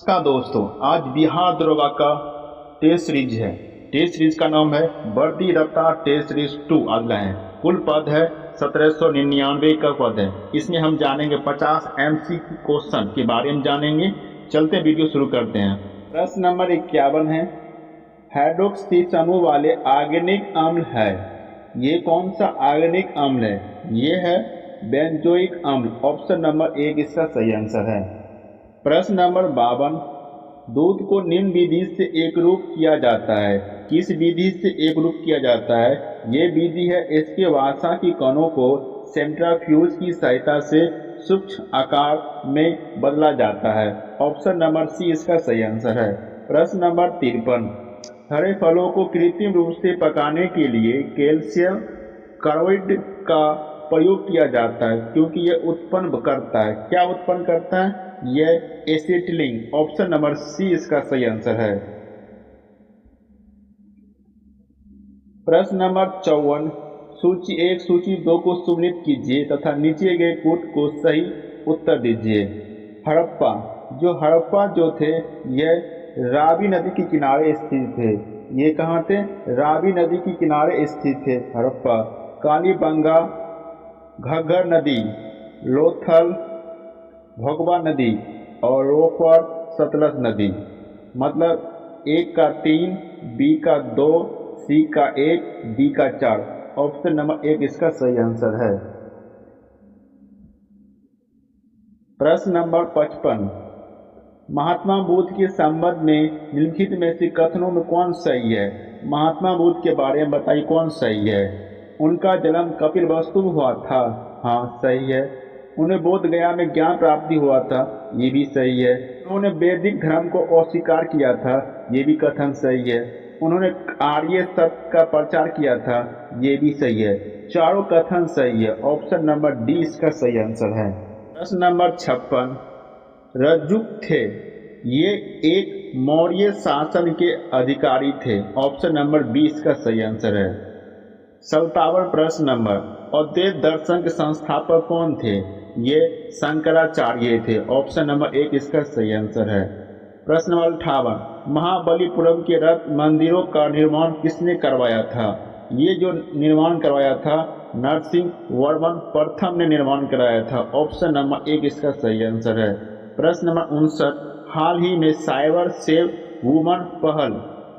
नमस्कार दोस्तों, आज बिहार दरोगा का टेस्ट सीरीज है। टेस्ट सीरीज का नाम है बढ़ती रफ्तार टेस्ट सीरीज 2 आज लाए हैं। कुल पद है 1799 का पद है। इसमें हम जानेंगे 50 MCQ क्वेश्चन के बारे में जानेंगे। चलते वीडियो शुरू करते हैं। प्रश्न नंबर 51 है, हाइड्रोक्सी समूह वाले ऑर्गेनिक अम्ल है। ये कौन सा ऑर्गेनिक अम्ल है? ये है बेंजोइक अम्ल। ऑप्शन नंबर 1 इसका सही आंसर है। प्रश्न नंबर 52, दूध को निम्न विधि से एकरूप किया जाता है। किस विधि से एकरूप किया जाता है? ये विधि है इसके वसा की कणों को सेंट्रीफ्यूज की सहायता से सूक्ष्म आकार में बदला जाता है। ऑप्शन नंबर सी इसका सही आंसर है। प्रश्न नंबर 53, हरे फलों को कृत्रिम रूप से पकाने के लिए कैल्शियम कार्बाइड का प्रयोग किया जाता है क्योंकि यह उत्पन्न करता है, क्या उत्पन्न करता है? यह एसिटिलीन। ऑप्शन नंबर सी इसका सही आंसर है। प्रश्न नंबर 54, सूची 1 सूची 2 को सुनिश्चित कीजिए तथा नीचे गए कोट को सही उत्तर दीजिए। हड़प्पा जो थे यह रावी नदी के किनारे स्थित थे। ये कहाँ थे? रावी नदी के किनारे स्थित थे हड़प्पा। कालीबंगा, घग्गर नदी, लोथल, भोगवा नदी और रोपर सतलज नदी। मतलब A का 3, B का 2, C का 1, D का 4। ऑप्शन नंबर 1 इसका सही आंसर है। प्रश्न नंबर 55, महात्मा बुद्ध के संबंध में निम्नलिखित में से कथनों में कौन सही है? महात्मा बुद्ध के बारे में बताइए कौन सही है। उनका जन्म कपिलवस्तु में हुआ था, हाँ सही है। उन्हें बोध गया में ज्ञान प्राप्ति हुआ था, ये भी सही है। उन्होंने वैदिक धर्म को अस्वीकार किया था, ये भी कथन सही है। उन्होंने आर्य सत्य का प्रचार किया था, ये भी सही है। चारों कथन सही है। ऑप्शन नंबर डी इसका सही आंसर है। प्रश्न नंबर 56, रज्जुक थे ये एक मौर्य शासन के अधिकारी थे। ऑप्शन नंबर 20 का सही आंसर है। 57 प्रश्न नंबर, अद्वैत दर्शन के संस्थापक कौन थे? ये शंकराचार्य थे। ऑप्शन नंबर 1 इसका सही आंसर है। प्रश्न नंबर 58, महाबलीपुरम के रथ मंदिरों का निर्माण किसने करवाया था? ये जो निर्माण करवाया था नरसिंह वर्मन प्रथम ने निर्माण कराया था। ऑप्शन नंबर 1 इसका सही आंसर है। प्रश्न नंबर 59, हाल ही में साइबर सेव वुमन पहल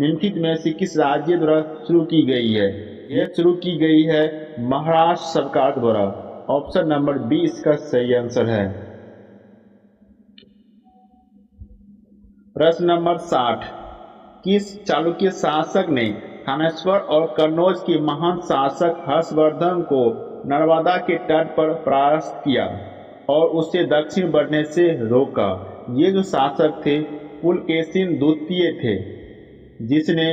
निम्नलिखित में से किस राज्य द्वारा शुरू की गई है? यह शुरू की गई है महाराष्ट्र सरकार द्वारा। ऑप्शन नंबर 20 का सही आंसर है। प्रश्न नंबर 60, किस चालुक्य शासक ने थानेश्वर और कन्नौज के महान शासक हर्षवर्धन को नर्मदा के तट पर परास्त किया और उससे दक्षिण बढ़ने से रोका? ये जो शासक थे पुलकेशिन द्वितीय थे, जिसने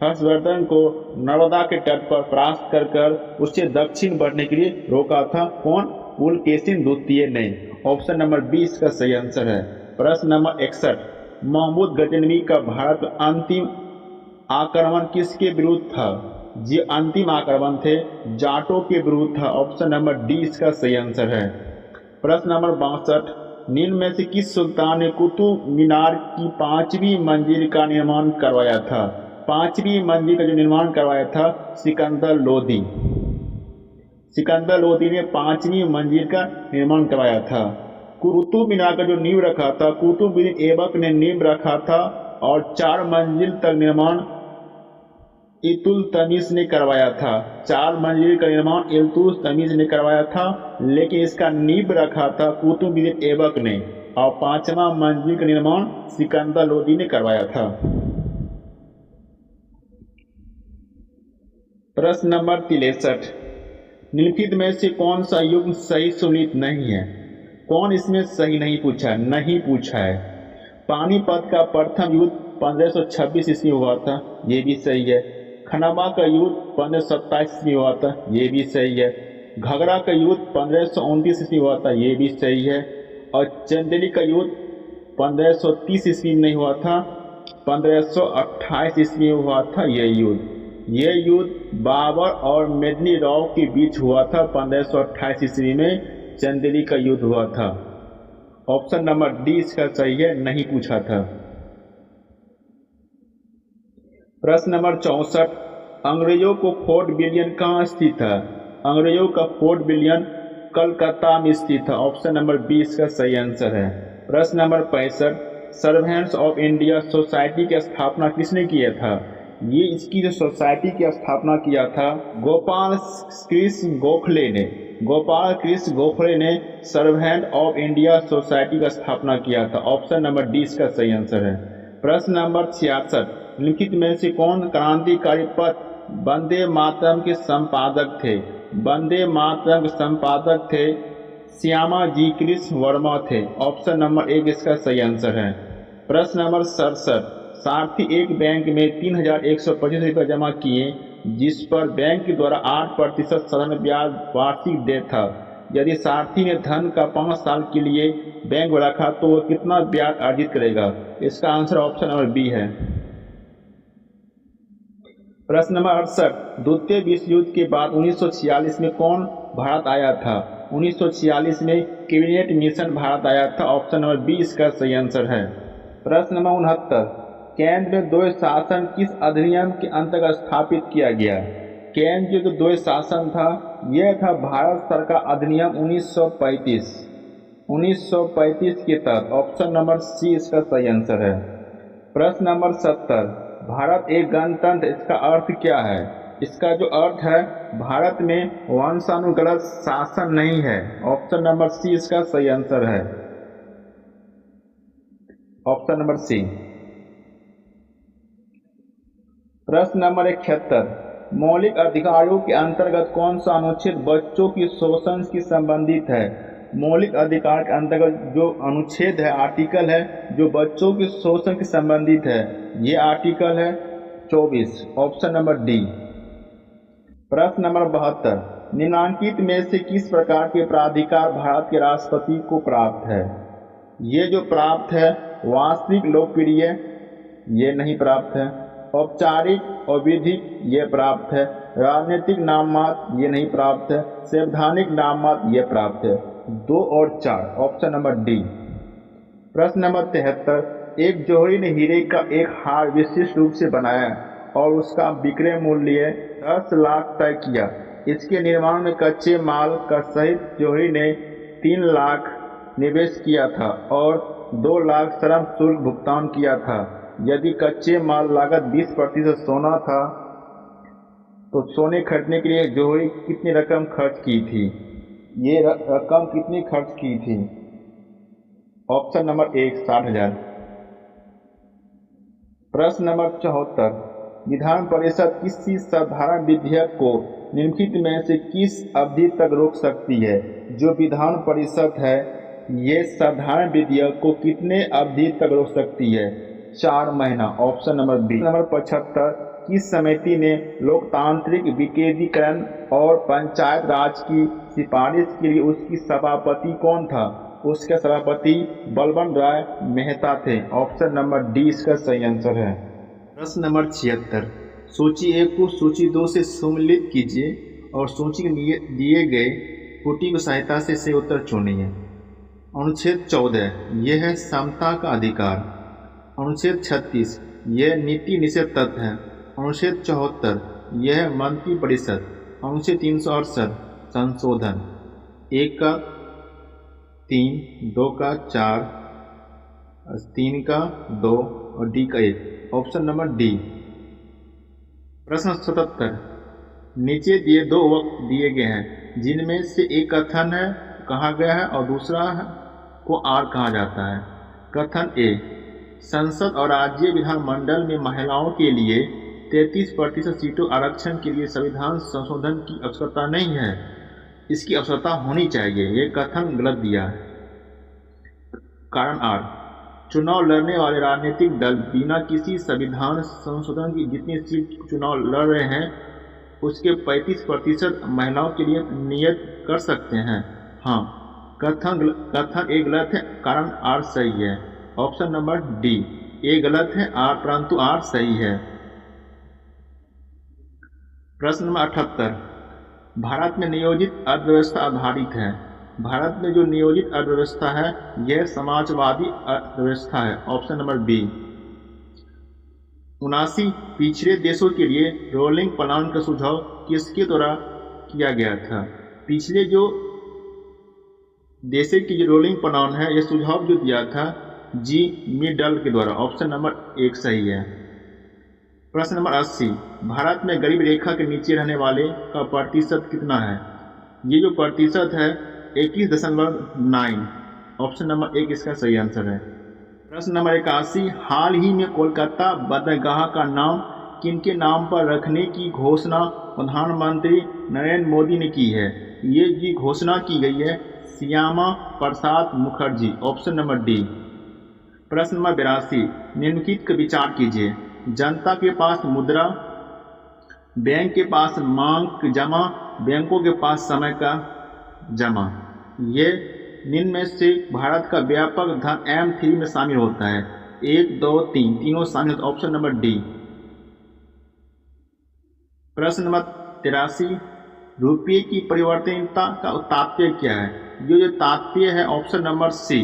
हर्षवर्धन को नर्मदा के तट पर परास्त कर उससे दक्षिण बढ़ने के लिए रोका था। कौन? पुलकेशिन द्वितीय ने। ऑप्शन नंबर 20 का सही आंसर है। प्रश्न नंबर 61, महमूद गजनवी का भारत में अंतिम आक्रमण किसके विरुद्ध था? ये अंतिम आक्रमण थे जाटों के विरुद्ध था। ऑप्शन नंबर डी इसका सही आंसर है। प्रश्न नंबर 62, निम्न में से किस सुल्तान ने कुतुब मीनार की 5वीं मंजिल का निर्माण करवाया था? 5वीं मंजिल का जो निर्माण करवाया था सिकंदर लोदी। सिकंदर लोदी ने 5वीं मंजिल का निर्माण करवाया था। कुतुब मीनार का जो नींव रखा था कुतुबुद्दीन ऐबक ने नींव रखा था और 4 मंजिल तक निर्माण इल्तुतमिश ने करवाया था। 4 मंजिल का निर्माण इल्तुतमिश ने करवाया था, लेकिन इसका नींव रखा था कुतुबुद्दीन ऐबक ने और 5वां मंजिल का निर्माण सिकंदर लोदी ने करवाया था। प्रश्न नंबर 63, निम्नलिखित में से कौन सा युग सही सुनिश्चित नहीं है? कौन इसमें सही नहीं पूछा है? पानीपत का प्रथम युद्ध 1526 ईस्वी हुआ था, ये भी सही है। खनाबा का युद्ध 1527 ईस्वी हुआ था, ये भी सही है। घगरा का युद्ध 1529 ईस्वी हुआ था, ये भी सही है। और चंदेली का युद्ध 1530 ईस्वी में नहीं हुआ था, 1528 ईस्वी में हुआ था ये युद्ध बाबर और मेदिनी राव के बीच हुआ था। 1528 ईस्वी में चंदेली का युद्ध हुआ था। ऑप्शन नंबर डी इसका सही है, नहीं पूछा था। प्रश्न नंबर 64, अंग्रेजों को फोर्ट विलियम कहाँ स्थित है? अंग्रेजों का फोर्ट विलियम कलकत्ता में स्थित है। ऑप्शन नंबर बी इसका सही आंसर है। प्रश्न number 65, servants of India society की स्थापना किसने किया था? ये इसकी जो सोसाइटी की स्थापना किया था गोपाल कृष्ण गोखले ने। गोपाल कृष्ण गोखले ने सर्वेंट ऑफ इंडिया सोसाइटी का स्थापना किया था। ऑप्शन नंबर डी इसका सही आंसर है। प्रश्न नंबर 66, निम्नलिखित में से कौन क्रांतिकारी पत्र वंदे मातरम के संपादक थे? वंदे मातरम के संपादक थे श्यामा जी कृष्ण वर्मा थे। ऑप्शन नंबर एक इसका सही आंसर है। प्रश्न नंबर 67, सारथी एक बैंक में 3125 रुपये जमा किए जिस पर बैंक के द्वारा 8% साधारण ब्याज वार्षिक दे था। यदि सारथी ने धन का 5 साल के लिए बैंक में रखा तो वह कितना ब्याज अर्जित करेगा? इसका आंसर ऑप्शन नंबर बी है। प्रश्न नंबर 68, द्वितीय विश्व युद्ध के बाद 1946 में कौन भारत आया था? 1946 में कैबिनेट मिशन भारत आया था। ऑप्शन नंबर बी इसका सही आंसर है। प्रश्न नंबर 69, केंद्र में द्वैध शासन किस अधिनियम के अंतर्गत स्थापित किया गया? केंद्र में जो द्वैध शासन था यह था भारत सरकार अधिनियम 1935। 1935 के तहत। ऑप्शन नंबर सी इसका सही आंसर है। प्रश्न नंबर 70, भारत एक गणतंत्र, इसका अर्थ क्या है? इसका जो अर्थ है भारत में वंशानुगत शासन नहीं है। ऑप्शन नंबर सी इसका सही आंसर है। Option number C. प्रश्न नंबर 71, मौलिक अधिकारों के अंतर्गत कौन सा अनुच्छेद बच्चों की शोषण से संबंधित है? मौलिक अधिकार के अंतर्गत जो अनुच्छेद है, आर्टिकल है जो बच्चों के शोषण से संबंधित है, ये आर्टिकल है 24। Option number D. प्रश्न नंबर 72, निम्नलिखित में से किस प्रकार के प्राधिकार भारत के राष्ट्रपति को प्राप्त है? ये जो प्राप्त है वास्तविक लोकप्रिय ये नहीं प्राप्त है, औपचारिक और विधिक ये प्राप्त है, राजनीतिक नाम मात्र ये नहीं प्राप्त है, संवैधानिक नाम मात्र ये प्राप्त है। 2 और 4। Option number D. प्रश्न नंबर 73, एक जौहरी ने हीरे का एक हार विशिष्ट रूप से बनाया और उसका विक्रय मूल्य 10 लाख तय किया। इसके निर्माण में कच्चे माल का सहित जौहरी ने 3 लाख निवेश किया था और 2 लाख श्रम शुल्क भुगतान किया था। यदि कच्चे माल लागत 20% सोना था तो सोने खरीदने के लिए जौहरी कितनी रकम खर्च की थी? ये रकम कितनी खर्च की थी? Option number 1, 60,000। प्रश्न नंबर 74, विधान परिषद किसी साधारण विधेयक को निम्नलिखित में से किस अवधि तक रोक सकती है? जो विधान परिषद है ये साधारण विधेयक को कितने अवधि तक रोक सकती है? 4 महीना। Option number B. नंबर 75, किस समिति ने लोकतांत्रिक विकेंद्रीकरण और पंचायत राज की सिफारिश के लिए उसकी सभापति कौन था? उसके सभापति बलबन राय मेहता थे। ऑप्शन नंबर डी इसका सही आंसर है। प्रश्न नंबर 76, सूची 1 को सूची 2 से सम्मिलित कीजिए और सूची के दिए गए त्रुटि की सहायता से उत्तर चुनिए। अनुच्छेद 14 यह है समता का अधिकार। अनुच्छेद 36 यह नीति निषेध तत्व है। अनुच्छेद 74 यह है मंत्री परिषद। अनुच्छेद 368 संशोधन 1 का 3, 2 का 4, 3 का 2 और डी का 1। Option number D. प्रश्न 77, नीचे दिए 2 वक्त दिए गए हैं जिनमें से एक कथन है कहा गया है और दूसरा को आर कहा जाता है। कथन ए, संसद और राज्य विधानमंडल में महिलाओं के लिए 33% सीटों आरक्षण के लिए संविधान संशोधन की आवश्यकता नहीं है, इसकी आवश्यकता होनी चाहिए। ये कथन गलत दिया है। कारण आर, चुनाव लड़ने वाले राजनीतिक दल बिना किसी संविधान संशोधन की जितनी सीट चुनाव लड़ रहे हैं उसके 35% महिलाओं के लिए नियत कर सकते हैं। हाँ, कथन ए गलत है, कारण आर सही है। Option number D. ए गलत है आर परंतु आर सही है। प्रश्न नंबर 78, भारत में नियोजित अर्थव्यवस्था आधारित है। भारत में जो नियोजित अर्थव्यवस्था है यह समाजवादी अर्थव्यवस्था है। Option number B. 79 पिछड़े देशों के लिए रोलिंग प्लान का सुझाव किसके द्वारा किया गया था? पिछले जो देशों की जो रोलिंग प्लान है यह सुझाव जो दिया था जी मिडल के द्वारा। ऑप्शन नंबर 1 सही है। प्रश्न नंबर 80 भारत में गरीब रेखा के नीचे रहने वाले का प्रतिशत कितना है? ये जो प्रतिशत है 21.9। ऑप्शन नंबर 1 इसका सही आंसर है। प्रश्न नंबर 81 हाल ही में कोलकाता बंदरगाह का नाम किनके नाम पर रखने की घोषणा प्रधानमंत्री नरेंद्र मोदी ने की है? ये जी घोषणा की गई है Shyama Prasad Mukherjee. Option number D. प्रश्न नंबर 82 निम्नलिखित का विचार कीजिए। जनता के पास मुद्रा, बैंक के पास मांग जमा, बैंकों के पास समय का जमा। ये निम्न में से भारत का व्यापक धन M3 में शामिल होता है। 1, 2, 3 तीनों शामिल होता है। Option number D. प्रश्न नंबर 83 रुपये की परिवर्तनीयता का तात्पर्य क्या है? ये जो तात्पर्य है ऑप्शन नंबर सी।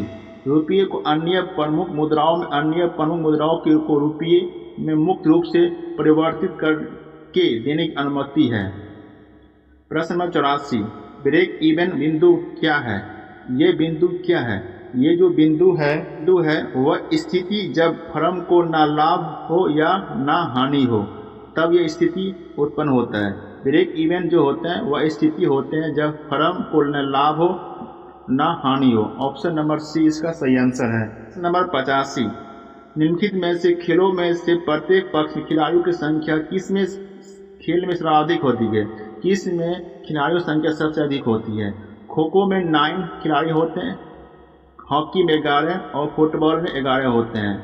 रुपये को अन्य प्रमुख मुद्राओं में अन्य प्रमुख मुद्राओं को रुपये में मुक्त रूप से परिवर्तित करके देने की अनुमति है। प्रश्न नंबर 84 ब्रेक इवन बिंदु क्या है? ये बिंदु क्या है? ये जो बिंदु है वह स्थिति जब फर्म को ना लाभ हो या ना हानि हो, तब यह स्थिति उत्पन्न होता है। ब्रेक इवन जो होते हैं वह स्थिति होते हैं जब फर्म को न लाभ हो ना हानि हो। ऑप्शन नंबर सी इसका सही आंसर है। नंबर 85 निम्नलिखित में से खेलों में से प्रत्येक पक्ष में खिलाड़ियों की संख्या किस में खेल में सर्वाधिक होती है? किस में खिलाड़ियों की संख्या सबसे अधिक होती है? खो खो में 9 खिलाड़ी होते हैं, हॉकी में 11 और फुटबॉल में 11 होते हैं।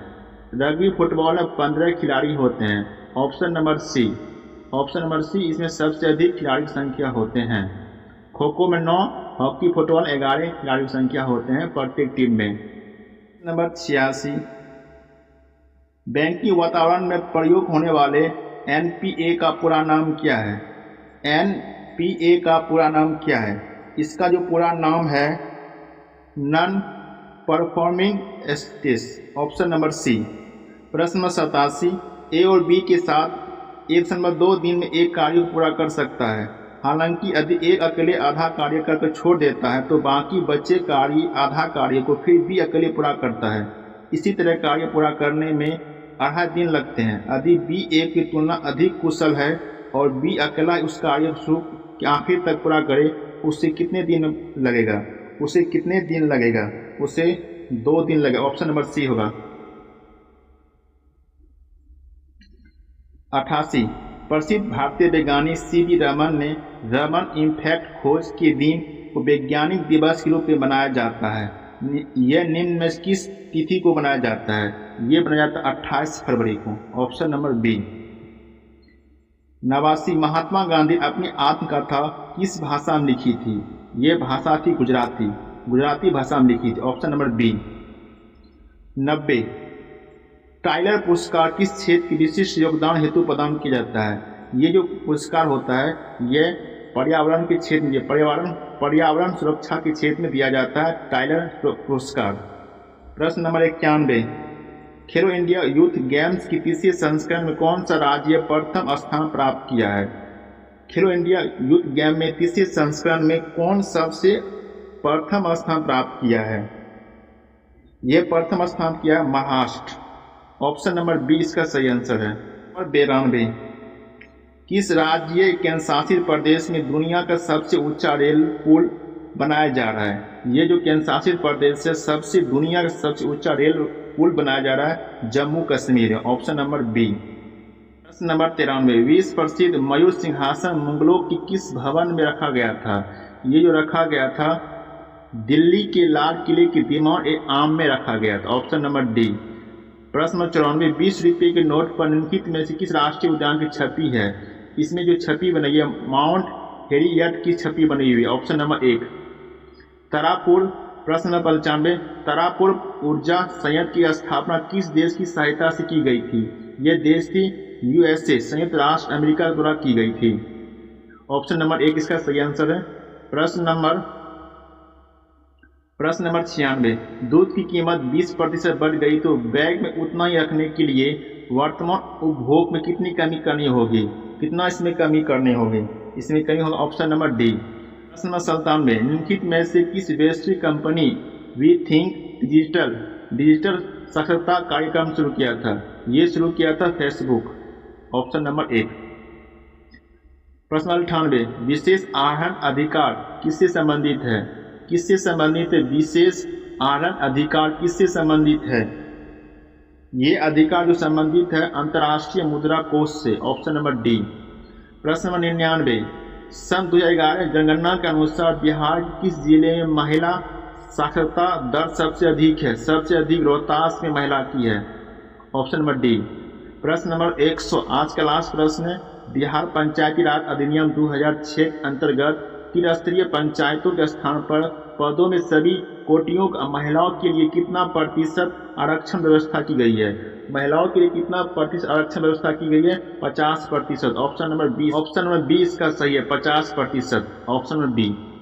रग्बी फुटबॉल में 15 खिलाड़ी होते हैं। Option number C. Option number C इसमें सबसे अधिक खिलाड़ी की संख्या होते हैं। खो खो में 9, हॉकी फुटबॉल 11 खिलाड़ी की संख्या होते हैं प्रत्येक टीम में। नंबर 86 बैंकिंग वातावरण में प्रयोग होने वाले NPA का पूरा नाम क्या है? NPA का पूरा नाम क्या है? इसका जो पूरा नाम है non performing assets. Option number C. प्रश्न नंबर 87 A और B के साथ एक समय 2 दिन में एक कार्य पूरा कर सकता है। हालांकि यदि एक अकेले आधा कार्य करके छोड़ देता है तो बाकी बचे आधा कार्य को फिर B अकेले पूरा करता है। इसी तरह कार्य पूरा करने में 2.5 दिन लगते हैं। यदि B A की तुलना अधिक कुशल है और B अकेला उस कार्य के आखिर तक पूरा करे, उससे कितने दिन लगेगा? उसे 2 दिन लगेगा। ऑप्शन नंबर सी होगा। 88 प्रसिद्ध भारतीय वैज्ञानिक CV रमन ने रमन इम्पैक्ट खोज के दिन को वैज्ञानिक दिवस के रूप में मनाया जाता है। यह निम्न में किस तिथि को बनाया जाता है? यह बनाया जाता है 28 फरवरी को। Option number B. 89 Mahatma Gandhi अपनी आत्मकथा किस भाषा में लिखी थी? यह भाषा थी गुजराती भाषा में लिखी थी। Option number B. 90 टाइलर पुरस्कार किस क्षेत्र के विशिष्ट योगदान हेतु प्रदान किया जाता है? ये जो पुरस्कार होता है यह पर्यावरण के क्षेत्र में पर्यावरण सुरक्षा के क्षेत्र में दिया जाता है टाइलर पुरस्कार। प्रश्न नंबर 91 खेलो इंडिया यूथ गेम्स की तीसरे संस्करण में कौन सा राज्य प्रथम स्थान प्राप्त किया है? खेलो इंडिया यूथ गेम में तीसरे संस्करण में कौन सबसे प्रथम स्थान प्राप्त किया है? यह प्रथम स्थान किया है महाराष्ट्र। ऑप्शन नंबर बी इसका सही आंसर है। और 92 किस राज्य केंद्रशासित प्रदेश में दुनिया का सबसे ऊंचा रेल पुल बनाया जा रहा है? ये जो केंद्रशासित प्रदेश है दुनिया का सबसे ऊंचा रेल पुल बनाया जा रहा है जम्मू कश्मीर है। Option number B. प्रश्न नंबर 93 विश्व प्रसिद्ध मयूर सिंहासन मुगलों की किस भवन में रखा गया था? ये जो रखा गया था दिल्ली के लाल किले के दीवान-ए-आम में रखा गया था। Option number D. प्रश्न नंबर 94 20 रुपये के नोट पर निम्नलिखित में से किस राष्ट्रीय उद्यान की छवि है? इसमें जो छवि बनी है माउंट हेरियट की छवि बनी हुई है। Option number 1 Tarapur. प्रश्न नंबर 95 तारापुर ऊर्जा संयंत्र की स्थापना किस देश की सहायता से की गई थी? यह देश थी USA संयुक्त राष्ट्र अमेरिका द्वारा की गई थी। ऑप्शन नंबर 1 इसका सही आंसर है। प्रश्न नंबर प्रश्न नंबर 96, दूध की कीमत 20% बढ़ गई तो बैग में उतना ही रखने के लिए वर्तमान उपभोग में कितनी कमी करनी होगी? कितना इसमें कमी करनी होगी? इसमें कमी होगा ऑप्शन नंबर डी। प्रश्न नंबर 97, निम्नलिखित में से किस वैश्विक कंपनी वी थिंक डिजिटल साक्षरता कार्यक्रम शुरू किया था? ये शुरू किया था फेसबुक। Option number 1। प्रश्न नंबर 98, विशेष आहरण अधिकार किससे संबंधित है? किससे संबंधित है? विशेष आहरण अधिकार किससे संबंधित है? ये अधिकार जो संबंधित है अंतर्राष्ट्रीय मुद्रा कोष से। Option number D. प्रश्न नंबर 99, सन 2011 जनगणना के अनुसार बिहार के किस जिले में महिला साक्षरता दर सबसे अधिक है? सबसे अधिक रोहतास में महिला की है। Option number D. प्रश्न नंबर 100, आज का लास्ट प्रश्न है, बिहार पंचायती राज अधिनियम 2006 के अंतर्गत त्रिस्तरीय पंचायतों के स्थान पर पदों में सभी कोटियों महिलाओं के लिए कितना प्रतिशत आरक्षण व्यवस्था की गई है? महिलाओं के लिए कितना प्रतिशत आरक्षण व्यवस्था की गई है? 50%। ऑप्शन नंबर 20 इसका सही है, 50%। Option number B.